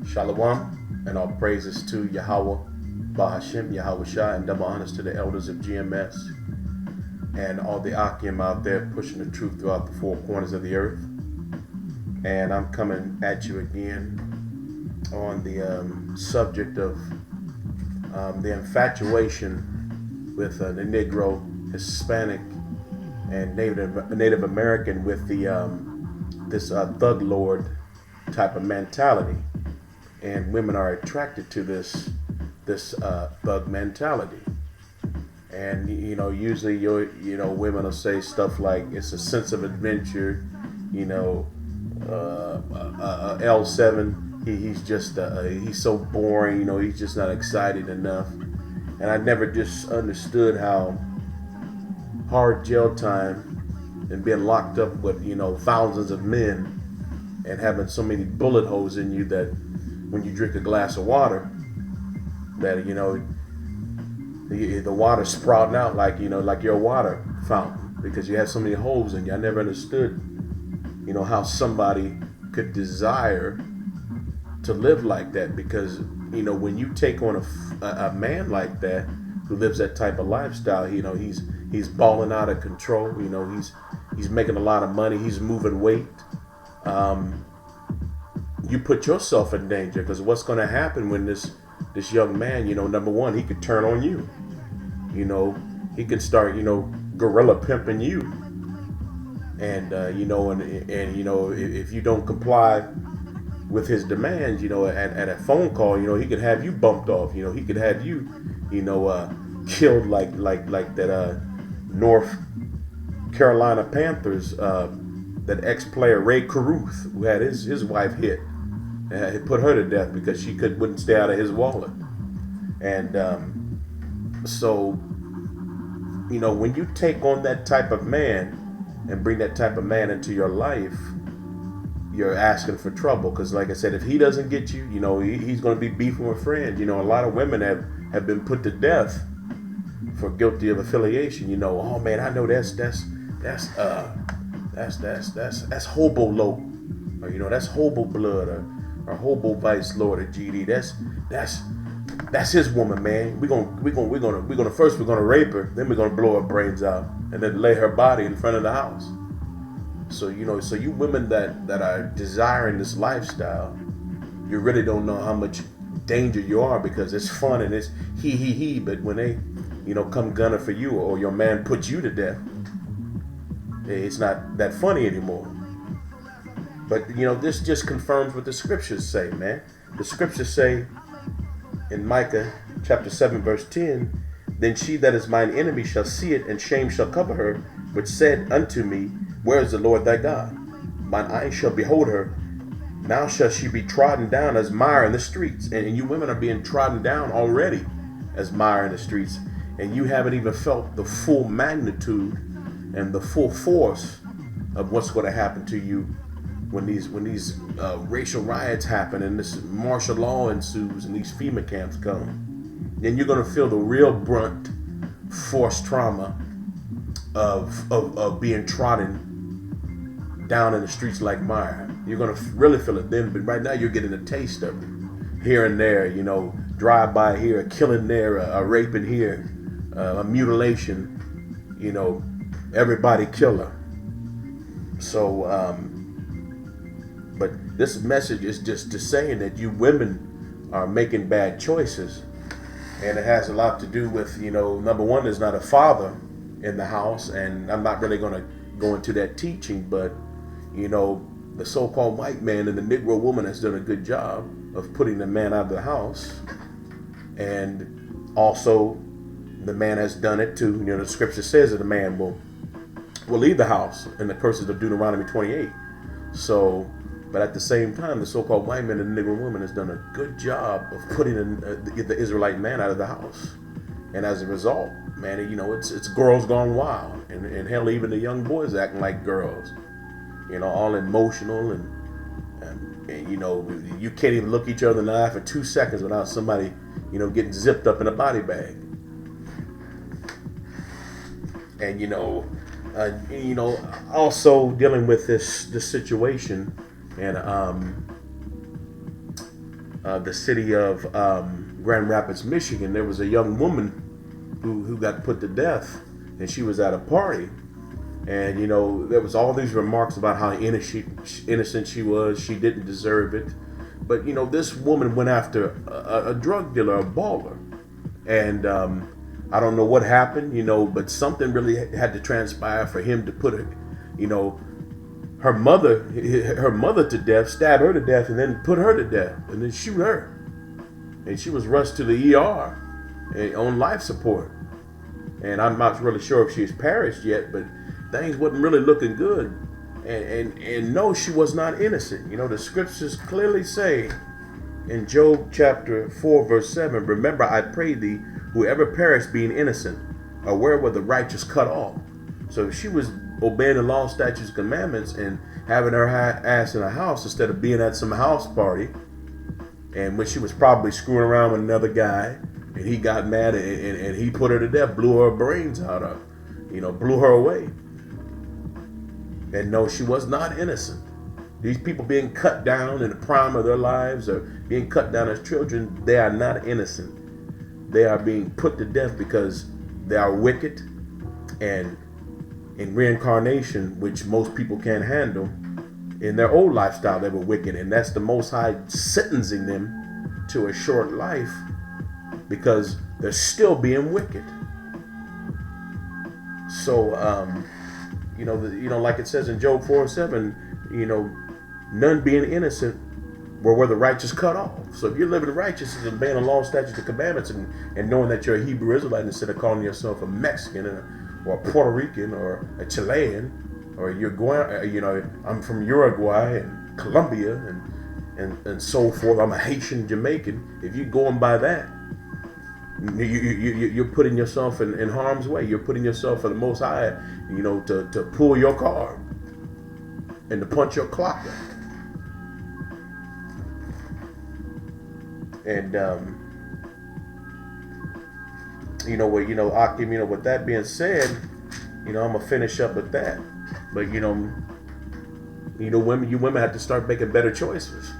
Shalom and all praises to Yahweh, Bahashim, Yahweh Shah, and double honors to the elders of GMS and all the Akim out there pushing the truth throughout the four corners of the earth. And I'm coming at you again on the subject of the infatuation with the Negro, Hispanic, and Native American with this thug lord type of mentality, and women are attracted to this thug mentality. And usually women will say stuff like it's a sense of adventure. L7, he's just he's so boring. He's just not excited enough. And I never just understood how hard jail time and being locked up with thousands of men and having so many bullet holes in you that when you drink a glass of water, that the water sprouting out like your water fountain because you have so many holes in you. I never understood how somebody could desire to live like that, because when you take on a man like that who lives that type of lifestyle, he's balling out of control. He's making a lot of money. He's moving weight. You put yourself in danger, because what's going to happen when this young man, number one, he could turn on you. He could start, gorilla pimping you. And if you don't comply with his demands, at a phone call, he could have you bumped off. He could have you, killed like that North Carolina Panthers, that ex-player Ray Caruth, who had his wife hit. He put her to death because she wouldn't stay out of his wallet. And so when you take on that type of man and bring that type of man into your life, you're asking for trouble. Because like I said, if he doesn't get you, he's going to be beefing with friends. A lot of women have been put to death for guilty of affiliation. Oh man, I know that's hobo low, or that's hobo blood, or hobo vice lord, or GD. That's his woman, man. We're gonna first rape her, then we're gonna blow her brains out, and then lay her body in front of the house. So you women that are desiring this lifestyle, you really don't know how much danger you are, because it's fun and it's he. But when they come gunning for you, or your man puts you to death, it's not that funny anymore. But this just confirms what the scriptures say, man. The scriptures say in Micah chapter 7 verse 10, then she that is mine enemy shall see it, and shame shall cover her, which said unto me, where is the Lord thy God? Mine eyes shall behold her. Now shall she be trodden down as mire in the streets. And you women are being trodden down already as mire in the streets, and you haven't even felt the full magnitude and the full force of what's going to happen to you when these racial riots happen and this martial law ensues and these FEMA camps come. Then you're going to feel the real brunt force trauma of being trodden down in the streets like mire. You're going to really feel it then, but right now you're getting a taste of it here and there. Drive by here, a killing there, a raping here, a mutilation, everybody killer. So but this message is just to saying that you women are making bad choices, and it has a lot to do with number one, there's not a father in the house, and I'm not really going to go into that teaching, but the so-called white man and the Negro woman has done a good job of putting the man out of the house, and also the man has done it too. The scripture says that the man will leave the house in the curses of Deuteronomy 28. So, but at the same time, the so-called white man and the Negro woman has done a good job of putting the Israelite man out of the house. And as a result, man, it's girls gone wild, and hell, even the young boys acting like girls, all emotional, and you can't even look each other in the eye for 2 seconds without somebody, getting zipped up in a body bag. And also dealing with this situation, and the city of Grand Rapids, Michigan. There was a young woman who got put to death, and she was at a party. And, you know, there was all these remarks about how innocent she was. She didn't deserve it. But, you know, this woman went after a drug dealer, a baller. And I don't know what happened, you know, but something really had to transpire for him to put her, you know, her mother to death, stab her to death, and then put her to death, and then shoot her. And she was rushed to the ER on life support. And I'm not really sure if she's perished yet, but things wasn't really looking good. And no, she was not innocent. You know, the scriptures clearly say in Job chapter 4, verse 7, remember, I pray thee, whoever perished being innocent, or where were the righteous cut off. So she was obeying the law, statutes, commandments, and having her ass in a house instead of being at some house party. And when she was probably screwing around with another guy, and he got mad and he put her to death, blew her brains out of, you know, blew her away. And no, she was not innocent. These people being cut down in the prime of their lives or being cut down as children, they are not innocent. They are being put to death because they are wicked, and in reincarnation, which most people can't handle, in their old lifestyle they were wicked, and that's the Most High sentencing them to a short life because they're still being wicked. So, you know, like it says in Job 4:7, you know, none being innocent were the righteous cut off. So if you're living righteous and obeying the law, statutes, and commandments, and knowing that you're a Hebrew Israelite instead of calling yourself a Mexican or a Puerto Rican or a Chilean, or you know, I'm from Uruguay and Colombia and so forth. I'm a Haitian Jamaican. If you're going by that, you're putting yourself in harm's way. You're putting yourself for the Most High, you know, to pull your card and to punch your clock up. And you know what, Akim, you know, with that being said, you know, I'm gonna finish up with that. But you women have to start making better choices.